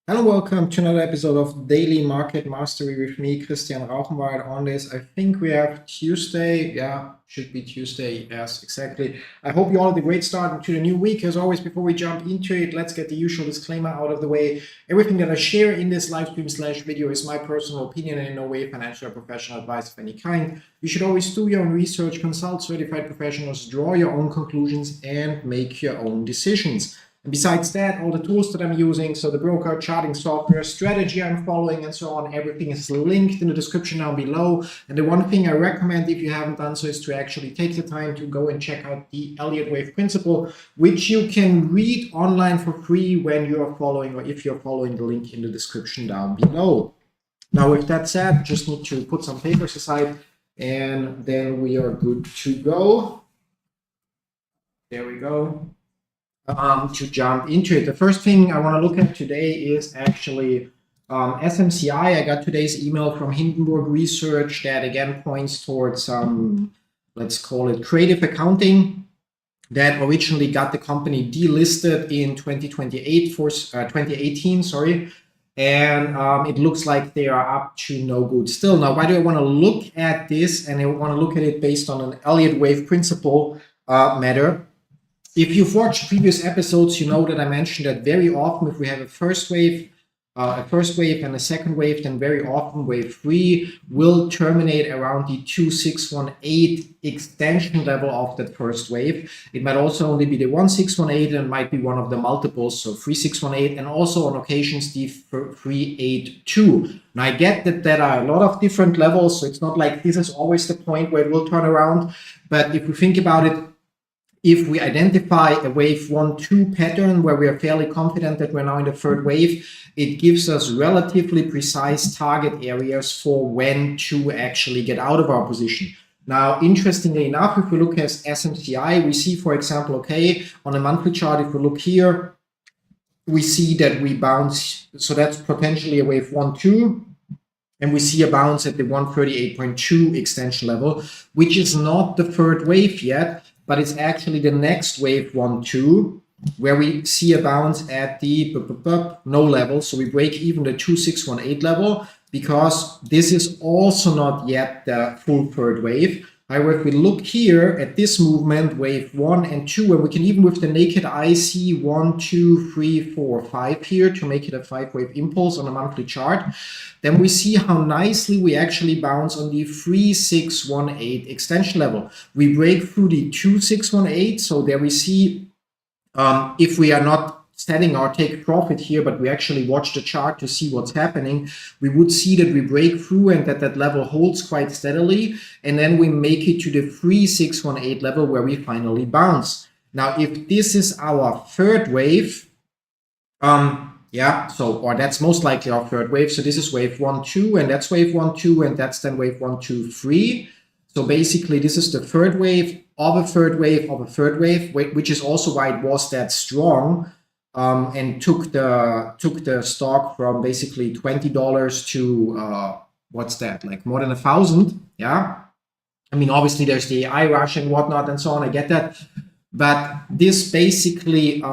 Hello, welcome to another episode of Daily Market Mastery with me, Christian Rauchenwald. On this, I think we have Tuesday. Yeah, should be Tuesday. Yes, exactly. I hope you all had a great start into the new week. As always, before we jump into it, let's get the usual disclaimer out of the way. Everything that I share in this live stream / video is my personal opinion and in no way financial or professional advice of any kind. You should always do your own research, consult certified professionals, draw your own conclusions, and make your own decisions. And besides that, all the tools that I'm using, so the broker, charting software, strategy I'm following, and so on, everything is linked in the description down below. And the one thing I recommend, if you haven't done so, is to actually take the time to go and check out the Elliott Wave principle, which you can read online for free when you are following, or if you're following the link in the description down below. Now, with that said, just need to put some papers aside, and then we are good to go. There we go. To jump into it. The first thing I want to look at today is actually SMCI. I got today's email from Hindenburg Research that again points towards let's call it creative accounting that originally got the company delisted in 2018, sorry. And it looks like they are up to no good still. Now, why do I want to look at this? And I want to look at it based on an Elliott Wave principle matter. If you've watched previous episodes, you know that I mentioned that very often if we have a first wave and a second wave, then very often wave 3 will terminate around the 2618 extension level of that first wave. It might also only be the 1618 and might be one of the multiples, so 3618, and also on occasions the 382. Now I get that there are a lot of different levels, so it's not like this is always the point where it will turn around. But if we think about it, if we identify a wave 1-2 pattern where we are fairly confident that we're now in the third wave, it gives us relatively precise target areas for when to actually get out of our position. Now, interestingly enough, if we look at SMCI, we see, for example, okay, on a monthly chart, if we look here, we see that we bounce. So that's potentially a wave 1-2. And we see a bounce at the 138.2 extension level, which is not the third wave yet, but it's actually the next wave 1-2, where we see a bounce at the no level. So we break even the 2618 level, because this is also not yet the full third wave. However, if we look here at this movement, wave 1 and 2, and we can even with the naked eye see 1, 2, 3, 4, 5 here to make it a 5-wave impulse on a monthly chart, then we see how nicely we actually bounce on the 3618 extension level. We break through the 2618, so there we see if we are not setting our take profit here, but we actually watch the chart to see what's happening, we would see that we break through and that level holds quite steadily, and then we make it to the 3618 level where we finally bounce. Now, if this is our third wave, or that's most likely our third wave. So this is wave 1-2, and that's wave 1-2, and that's then wave 1-2-3. So basically, this is the third wave of a third wave of a third wave, which is also why it was that strong. And took the stock from basically $20 to what's that, like more than 1,000. Yeah, I mean, obviously there's the AI rush and whatnot and so on. I get that, but this basically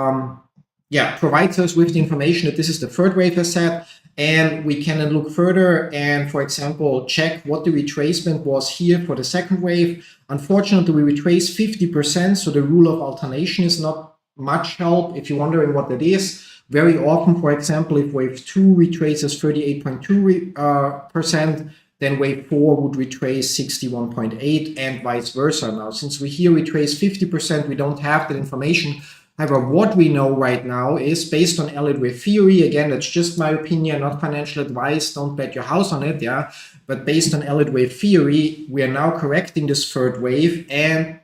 provides us with the information that this is the third wave, as said, and we can then look further and, for example, check what the retracement was here for the second wave. Unfortunately, we retrace 50%, so the rule of alternation is not much help if you're wondering what that is. Very often, for example, if wave 2 retraces 38.2%, then wave 4 would retrace 61.8 and vice versa. Now, since we here retrace 50%, we don't have that information. However, what we know right now is based on Elliott Wave Theory. Again, that's just my opinion, not financial advice. Don't bet your house on it, yeah. But based on Elliott Wave Theory, we are now correcting this third wave, and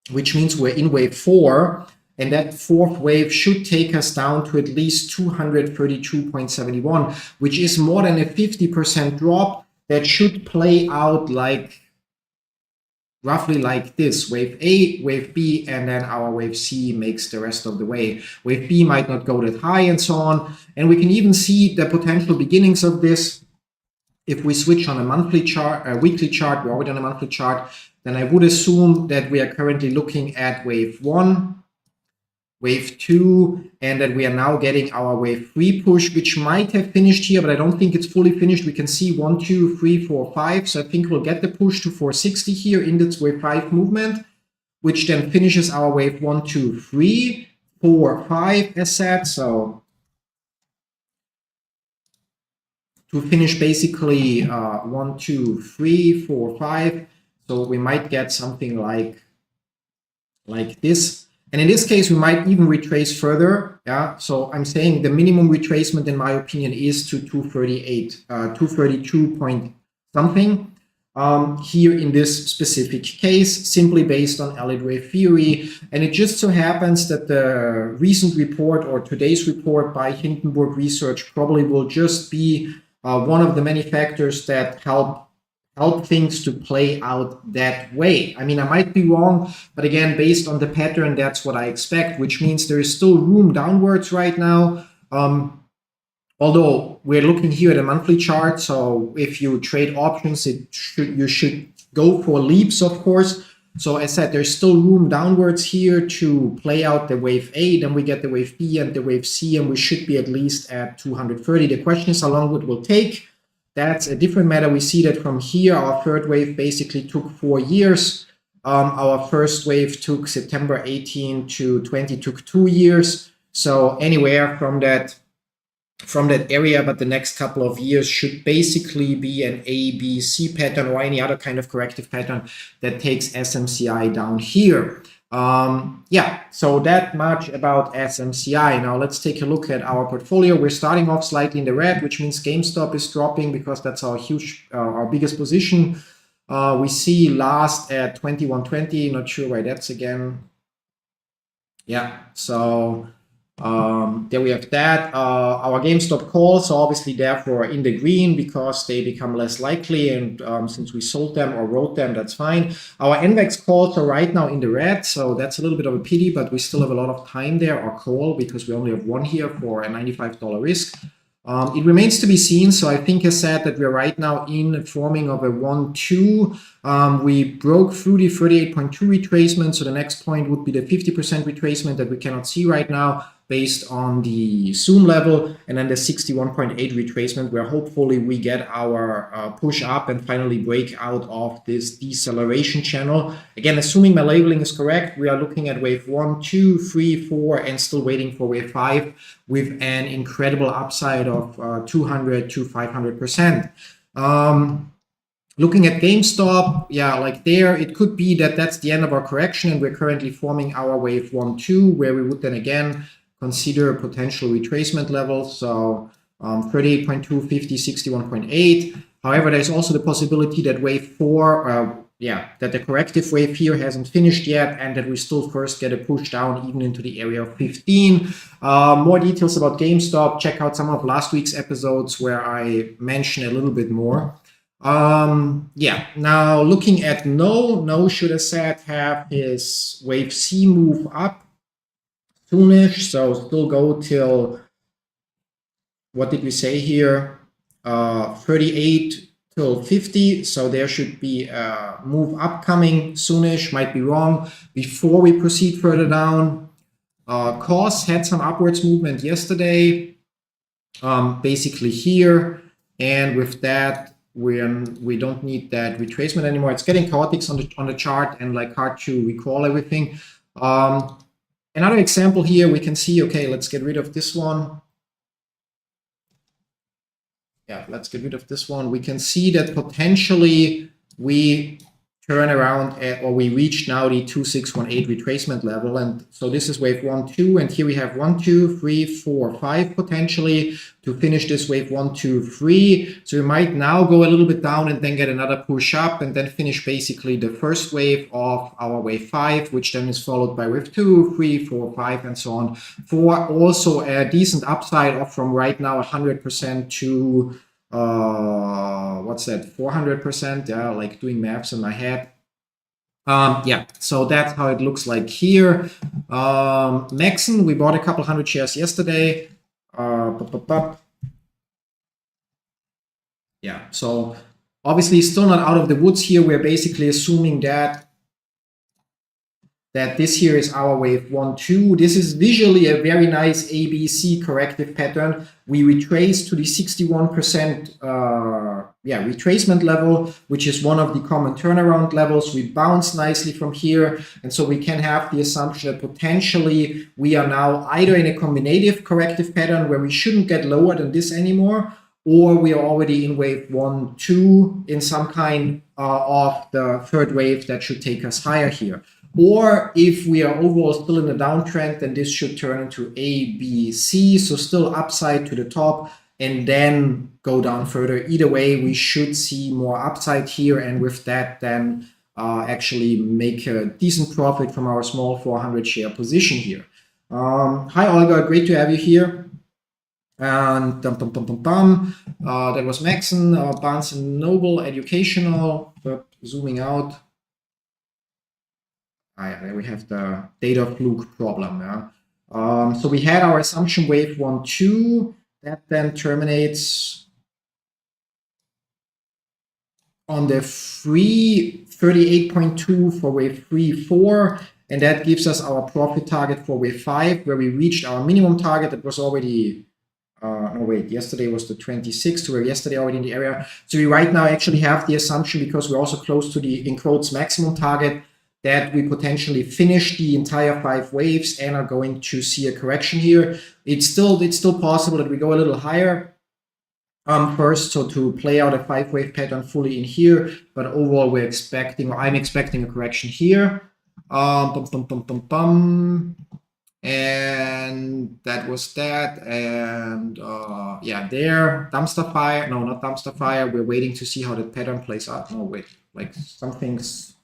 which means we're in wave 4. And that fourth wave should take us down to at least 232.71, which is more than a 50% drop. That should play out like roughly like this: wave A, wave B, and then our wave C makes the rest of the way. Wave B might not go that high and so on. And we can even see the potential beginnings of this. If we switch on a monthly chart, a weekly chart, we're already on a monthly chart, then I would assume that we are currently looking at wave 1, wave 2, and that we are now getting our wave 3 push, which might have finished here, but I don't think it's fully finished. We can see 1, 2, 3, 4, 5. So I think we'll get the push to 460 here in this wave 5 movement, which then finishes our wave 1, 2, 3, 4, 5 as said. So to finish basically 1, 2, 3, 4, 5. So we might get something like this. And in this case, we might even retrace further. Yeah. So I'm saying the minimum retracement, in my opinion, is to 238, 232 point something. Here in this specific case, simply based on Elliott Wave Theory. And it just so happens that the recent report or today's report by Hindenburg Research probably will just be one of the many factors that help things to play out that way. I mean, I might be wrong, but again, based on the pattern, that's what I expect, which means there is still room downwards right now. Although we're looking here at a monthly chart, so if you trade options, you should go for leaps, of course. So as said, there's still room downwards here to play out the wave A, then we get the wave B and the wave C, and we should be at least at 230. The question is how long it will take. That's a different matter. We see that from here, our third wave basically took 4 years. Our first wave took September 18 to 20, took 2 years. So anywhere from that area, but the next couple of years should basically be an A, B, C pattern or any other kind of corrective pattern that takes SMCI down here. Yeah, so that much about SMCI. Now let's take a look at our portfolio. We're starting off slightly in the red, which means GameStop is dropping because that's our our biggest position. We see last at 2120, not sure why that's again. Yeah, so there we have that. Our GameStop calls are obviously therefore in the green because they become less likely, and since we sold them or wrote them, that's fine. Our NVAX calls are right now in the red, so that's a little bit of a pity, but we still have a lot of time there, or call, because we only have one here for a $95 risk. It remains to be seen, so I think I said that we're right now in forming of a 1-2. We broke through the 38.2 retracement, so the next point would be the 50% retracement that we cannot see right now, based on the zoom level, and then the 61.8 retracement, where hopefully we get our push up and finally break out of this deceleration channel. Again, assuming my labeling is correct, we are looking at wave 1, 2, 3, 4, and still waiting for wave 5 with an incredible upside of 200 to 500%. Looking at GameStop, yeah, like there, it could be that that's the end of our correction, and we're currently forming our wave 1, 2, where we would then again consider potential retracement levels. So 38.2, 50, 61.8. However, there's also the possibility that wave 4, that the corrective wave here hasn't finished yet, and that we still first get a push down even into the area of 15. More details about GameStop, check out some of last week's episodes where I mention a little bit more. Now looking at No should have said have his wave C move up soonish, so still go till, what did we say here, 38 till 50, so there should be a move upcoming soonish, might be wrong. Before we proceed further down, COS had some upwards movement yesterday, basically here, and with that we don't need that retracement anymore. It's getting chaotic on the chart and like hard to recall everything. Another example here, we can see, okay, let's get rid of this one. Yeah, let's get rid of this one. We can see that potentially we turn around or we reach now the 2618 retracement level. And so this is wave 1, 2, and here we have 1, 2, 3, 4, 5 potentially to finish this wave 1, 2, 3. So we might now go a little bit down and then get another push up and then finish basically the first wave of our wave 5, which then is followed by wave 2, 3, 4, 5, and so on, for also a decent upside of from right now 100% to what's that, 400%? Yeah, like doing maths in my head. Yeah, so that's how it looks like here. Maxon, we bought a couple hundred shares yesterday. Yeah, so obviously still not out of the woods here. We're basically assuming that that this here is our wave 1, 2. This is visually a very nice ABC corrective pattern. We retrace to the 61% retracement level, which is one of the common turnaround levels. We bounce nicely from here, and so we can have the assumption that potentially we are now either in a combinative corrective pattern where we shouldn't get lower than this anymore, or we are already in wave 1, 2 in some kind of the third wave that should take us higher here. Or if we are overall still in a downtrend, then this should turn into A, B, C, so still upside to the top and then go down further. Either way, we should see more upside here, and with that then actually make a decent profit from our small 400 share position here. Hi Olga, great to have you here. And that was Maxon, Barnes & Noble Educational, zooming out. There we have the data fluke problem. Yeah? So we had our assumption wave 1, 2, that then terminates on the free 38.2 for wave 3, 4, and that gives us our profit target for wave 5, where we reached our minimum target that was already, no wait, yesterday was the 26th, so we're yesterday already in the area. So we right now actually have the assumption, because we're also close to the, in quotes, maximum target, that we potentially finish the entire 5 waves and are going to see a correction here. It's still possible that we go a little higher first, so to play out a 5-wave pattern fully in here, but overall we're expecting, or I'm expecting a correction here. And that was that, and yeah, there, dumpster fire, no, not dumpster fire, we're waiting to see how the pattern plays out. No, wait, like something's,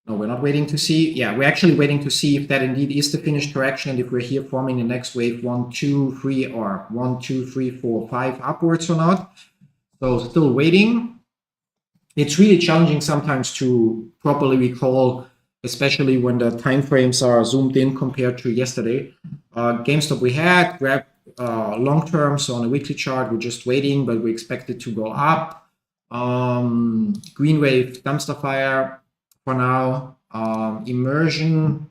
no, we're not waiting to see. Yeah, we're actually waiting to see if that indeed is the finished correction, and if we're here forming the next wave 1, 2, 3, or 1, 2, 3, 4, 5 upwards or not. So still waiting. It's really challenging sometimes to properly recall, especially when the time frames are zoomed in compared to yesterday. GameStop we had, grab long term, so on a weekly chart, we're just waiting, but we expect it to go up. Green wave, dumpster fire. For now, immersion,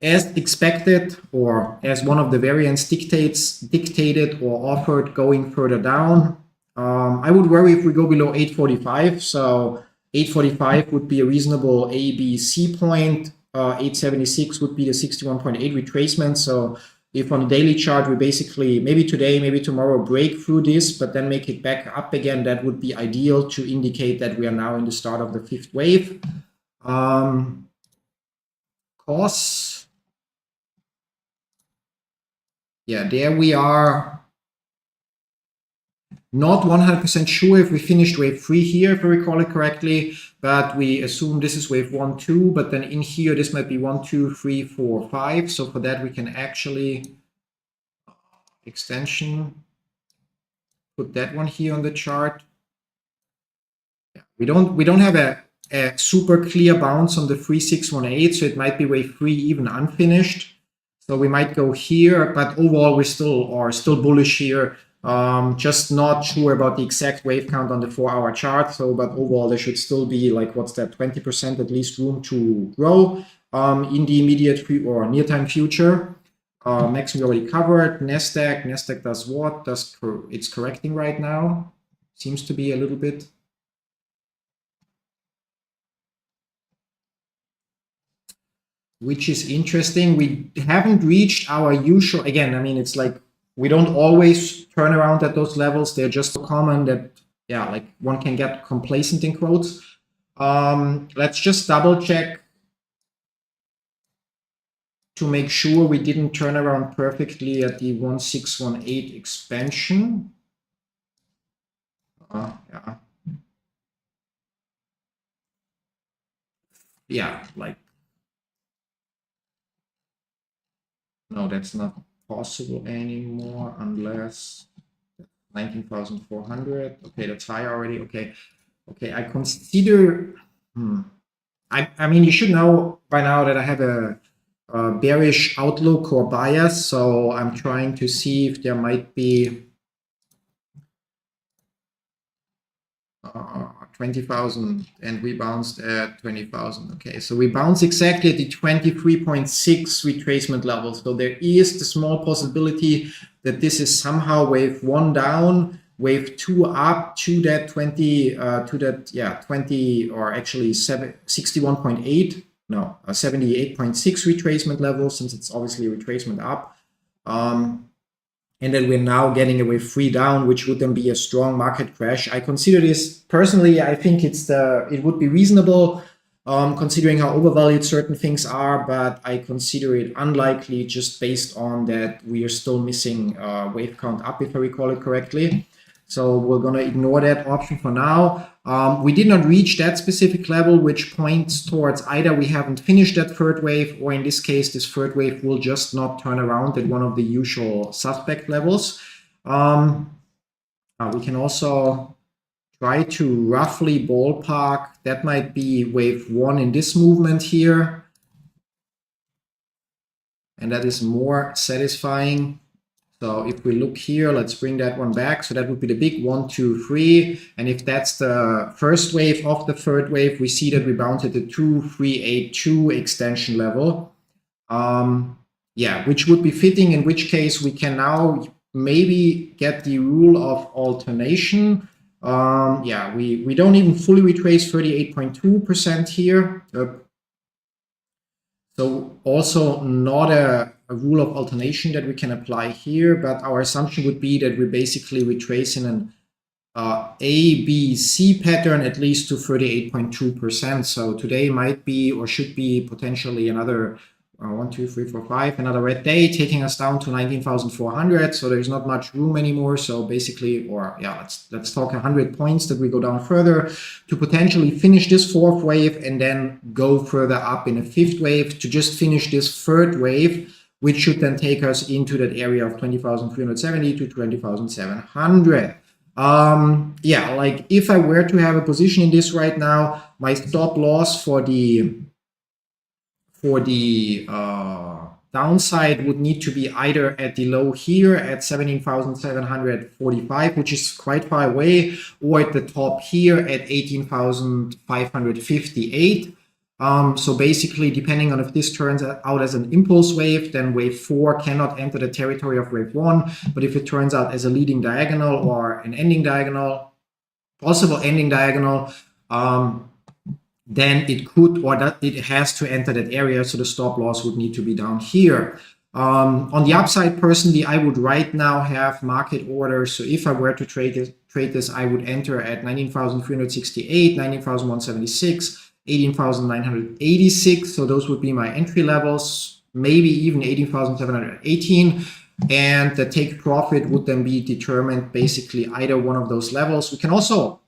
as expected, or as one of the variants dictated or offered, going further down. I would worry if we go below 845. So 845 would be a reasonable ABC point. 876 would be the 61.8 retracement. So if on the daily chart we basically, maybe today, maybe tomorrow, break through this, but then make it back up again, that would be ideal to indicate that we are now in the start of the 5th wave. Costs. Yeah, there we are. Not 100% sure if we finished wave 3 here, if I recall it correctly, but we assume this is wave 1, 2, but then in here, this might be 1, 2, 3, 4, 5. So for that, we can actually extension, put that one here on the chart. Yeah, we don't have a super clear bounce on the 3618, so it might be wave 3 even unfinished. So we might go here, but overall we still bullish here. Just not sure about the exact wave count on the 4-hour chart. So, but overall there should still be like, what's that, 20% at least room to grow in the immediate or near-time future. Max we already covered. Nasdaq does what? It's correcting right now. Seems to be a little bit. Which is interesting. We haven't reached our usual, again, I mean, it's like, we don't always turn around at those levels. They're just so common that, yeah, like one can get complacent in quotes. Let's just double check to make sure we didn't turn around perfectly at the 1618 expansion. Yeah, like, no, that's not possible anymore unless 19,400. Okay, that's high already. Okay, I consider. I mean, you should know by now that I have a bearish outlook or bias, so I'm trying to see if there might be 20,000, and we bounced at 20,000. Okay, so we bounced exactly at the 23.6 retracement level. So there is the small possibility that this is somehow wave 1 down, wave 2 up to that 20, or actually 61.8, no, 78.6 retracement level, since it's obviously a retracement up. And then we're now getting a wave 3 down, which would then be a strong market crash. I consider this personally, I think it would be reasonable, considering how overvalued certain things are, but I consider it unlikely just based on that we are still missing wave count up, if I recall it correctly. So we're going to ignore that option for now. We did not reach that specific level, which points towards either we haven't finished that third wave, or in this case, this third wave will just not turn around at one of the usual suspect levels. We can also try to roughly ballpark. That might be wave 1 in this movement here. And that is more satisfying. So if we look here, let's bring that one back. So that would be the big 1, 2, 3. And if that's the first wave of the third wave, we see that we bounced at the 2,382 extension level. Which would be fitting, in which case we can now maybe get the rule of alternation. We don't even fully retrace 38.2% here. So also not a rule of alternation that we can apply here, but our assumption would be that we basically retrace in an A, B, C pattern at least to 38.2%. So today might be or should be potentially another 1, 2, 3, 4, 5, another red day, taking us down to 19,400. So there's not much room anymore. So basically, let's talk 100 points that we go down further to potentially finish this fourth wave and then go further up in a fifth wave to just finish this third wave, which should then take us into that area of 20,370 to 20,700. If I were to have a position in this right now, my stop loss for the downside would need to be either at the low here at 17,745, which is quite far away, or at the top here at 18,558. So basically, depending on if this turns out as an impulse wave, then wave 4 cannot enter the territory of wave 1. But if it turns out as a leading diagonal or an ending diagonal, possible ending diagonal, then it could, or that it has to enter that area. So the stop loss would need to be down here. On the upside, personally, I would right now have market orders. So if I were to trade this, I would enter at 19,368, 19,176, 18,986. So those would be my entry levels, maybe even 18,718. And the take profit would then be determined basically either one of those levels. We can also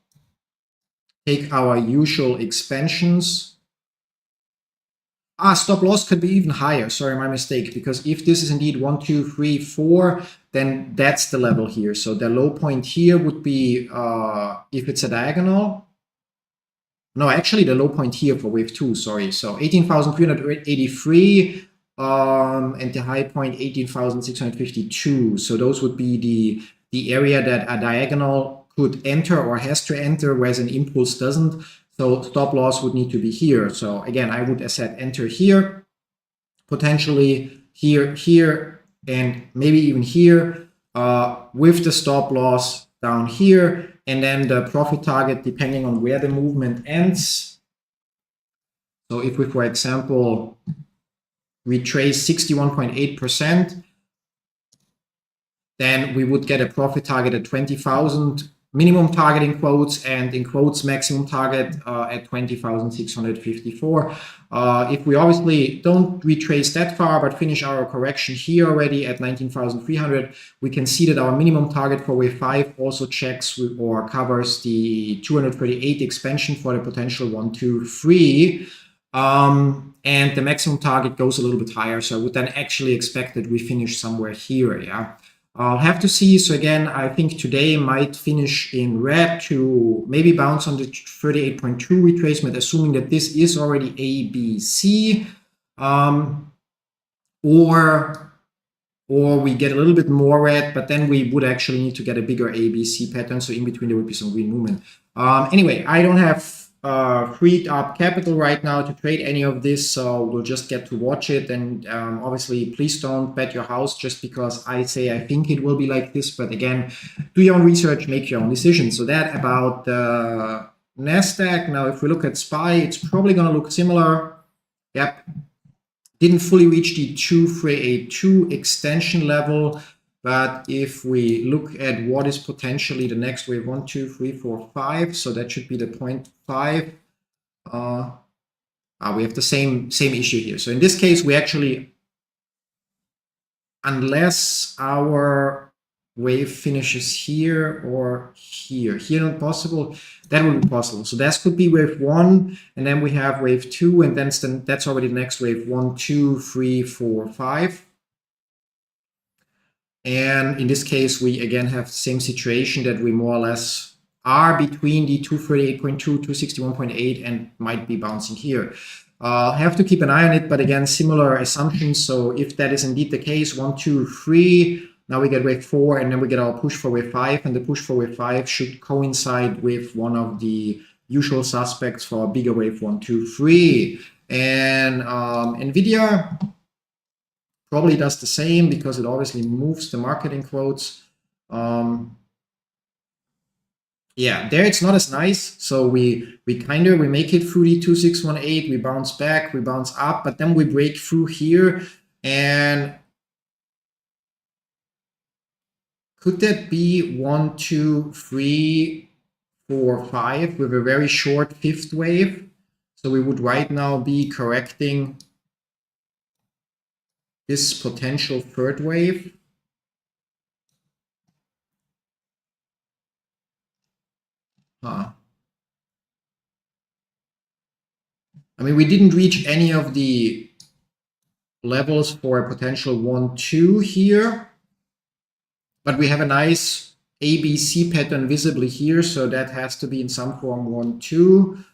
take our usual expansions. Stop loss could be even higher. Sorry, my mistake. Because if this is indeed 1, 2, 3, 4, then that's the level here. So the low point here would be if it's a diagonal. No, actually the low point here for wave 2, sorry. So 18,383 and the high point 18,652. So those would be the area that a diagonal could enter or has to enter, whereas an impulse doesn't. So stop loss would need to be here. So again, I would set enter here, potentially here, here, and maybe even here with the stop loss down here. And then the profit target, depending on where the movement ends. So if we, for example, retrace 61.8%, then we would get a profit target at 20,000, minimum target in quotes, and in quotes maximum target at 20,654. If we obviously don't retrace that far but finish our correction here already at 19,300, we can see that our minimum target for wave 5 also checks or covers the 238 expansion for the potential 1, 2, 3. And the maximum target goes a little bit higher, so I would then actually expect that we finish somewhere here. I'll have to see. So again, I think today might finish in red to maybe bounce on the 38.2 retracement, assuming that this is already A, B, C, or or we get a little bit more red, but then we would actually need to get a bigger ABC pattern. So in between there would be some green movement. Anyway, I don't have freed up capital right now to trade any of this, so we'll just get to watch it. And obviously, please don't bet your house just because I say I think it will be like this. But again, do your own research, make your own decisions. So that about the NASDAQ. Now, if we look at SPY, it's probably going to look similar. Yep. Didn't fully reach the 2382 extension level. But if we look at what is potentially the next wave, 1, 2, 3, 4, 5, so that should be the 0.5. We have the same issue here. So in this case, we actually, unless our wave finishes here or here not possible, that would be possible. So that could be wave 1, and then we have wave 2, and then that's already the next wave, 1, 2, 3, 4, 5. And in this case, we again have the same situation that we more or less are between the 238.2, 261.8 and might be bouncing here. Have to keep an eye on it, but again, similar assumptions. So if that is indeed the case, 1, 2, 3, now we get wave 4, and then we get our push for wave 5, and the push for wave 5 should coincide with one of the usual suspects for a bigger wave 1, 2, 3. And NVIDIA probably does the same because it obviously moves the market in quotes. Yeah, there it's not as nice. So we make it through the 2618, we bounce back, we bounce up, but then we break through here. And could that be 1, 2, 3, 4, 5 with a very short fifth wave? So we would right now be correcting this potential third wave. I mean, we didn't reach any of the levels for a potential 1, 2 here, but we have a nice ABC pattern visibly here, so that has to be in some form 1, 2.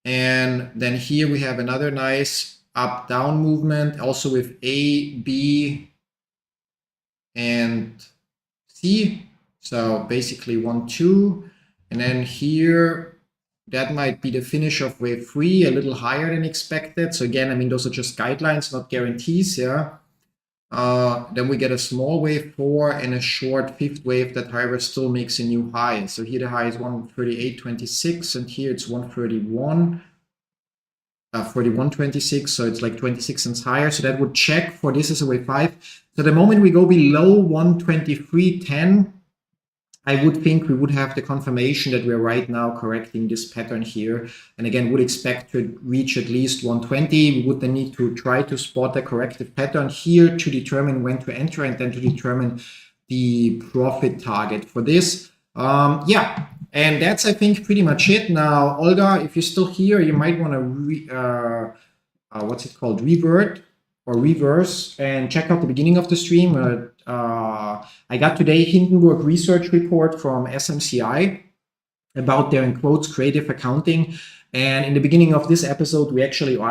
And then here we have another nice up-down movement, also with A, B, and C. So basically 1, 2. And then here, that might be the finish of wave 3, a little higher than expected. So again, I mean, those are just guidelines, not guarantees, yeah. Then we get a small wave 4 and a short fifth wave that, however, still makes a new high. So here the high is 138.26, and here it's 131. 41.26, so it's like 26 cents higher. So that would check for this as a wave 5. So the moment we go below 123.10, I would think we would have the confirmation that we're right now correcting this pattern here. And again, would expect to reach at least 120. We would then need to try to spot a corrective pattern here to determine when to enter and then to determine the profit target for this. Yeah. And that's, I think, pretty much it. Now, Olga, if you're still here, you might want to, what's it called, revert or reverse and check out the beginning of the stream. I got today Hindenburg research report from SMCI about their, in quotes, creative accounting. And in the beginning of this episode, I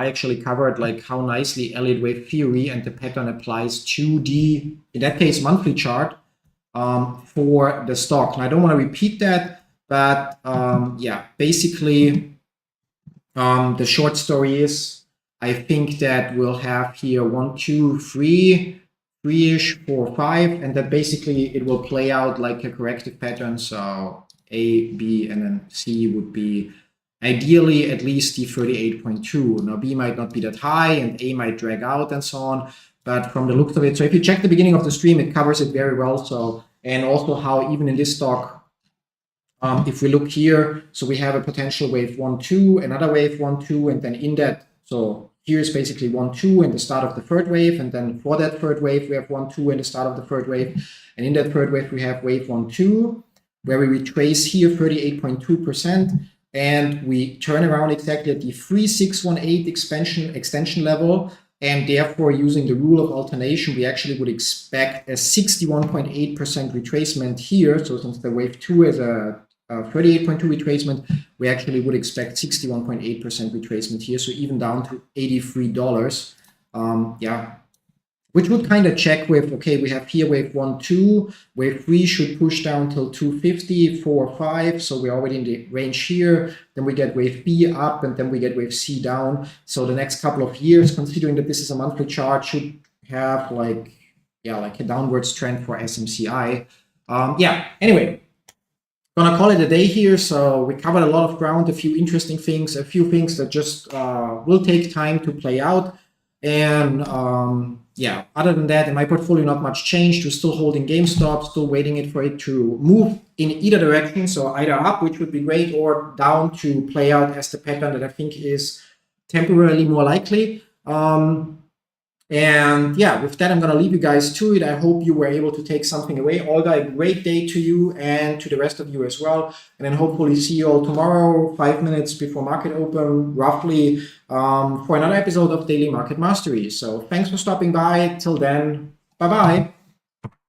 actually covered like how nicely Elliott Wave Theory and the pattern applies to the, in that case, monthly chart for the stock. And I don't want to repeat that. But yeah, basically, the short story is, I think that we'll have here 1, 2, 3, 3-ish, 4, 5, and that basically it will play out like a corrective pattern. So A, B, and then C would be ideally at least the 38.2. Now B might not be that high, and A might drag out and so on. But from the looks of it, so if you check the beginning of the stream, it covers it very well. So, and also how even in this stock, if we look here, so we have a potential wave 1, 2, another wave 1, 2, and then in that, so here is basically 1, 2 and the start of the third wave, and then for that third wave we have 1, 2 and the start of the third wave, and in that third wave we have wave 1, 2, where we retrace here 38.2%, and we turn around exactly at the 3618 extension level, and therefore using the rule of alternation, we actually would expect a 61.8% retracement here. So since the wave 2 is a 38.2 retracement, we actually would expect 61.8% retracement here, so even down to $83. Yeah, which would kind of check with, okay, we have here wave 1, 2, wave 3 should push down till 250, 4, 5, so we're already in the range here. Then we get wave B up, and then we get wave C down. So the next couple of years, considering that this is a monthly chart, should have like a downwards trend for SMCI. Anyway, gonna call it a day here. So we covered a lot of ground, a few interesting things, a few things that just will take time to play out. And other than that, in my portfolio, not much changed. We're still holding GameStop, still waiting for it to move in either direction. So either up, which would be great, or down to play out as the pattern that I think is temporarily more likely. And with that, I'm going to leave you guys to it. I hope you were able to take something away. Olga, a great day to you and to the rest of you as well. And then hopefully see you all tomorrow, 5 minutes before market open, roughly, for another episode of Daily Market Mastery. So thanks for stopping by. Till then, bye-bye.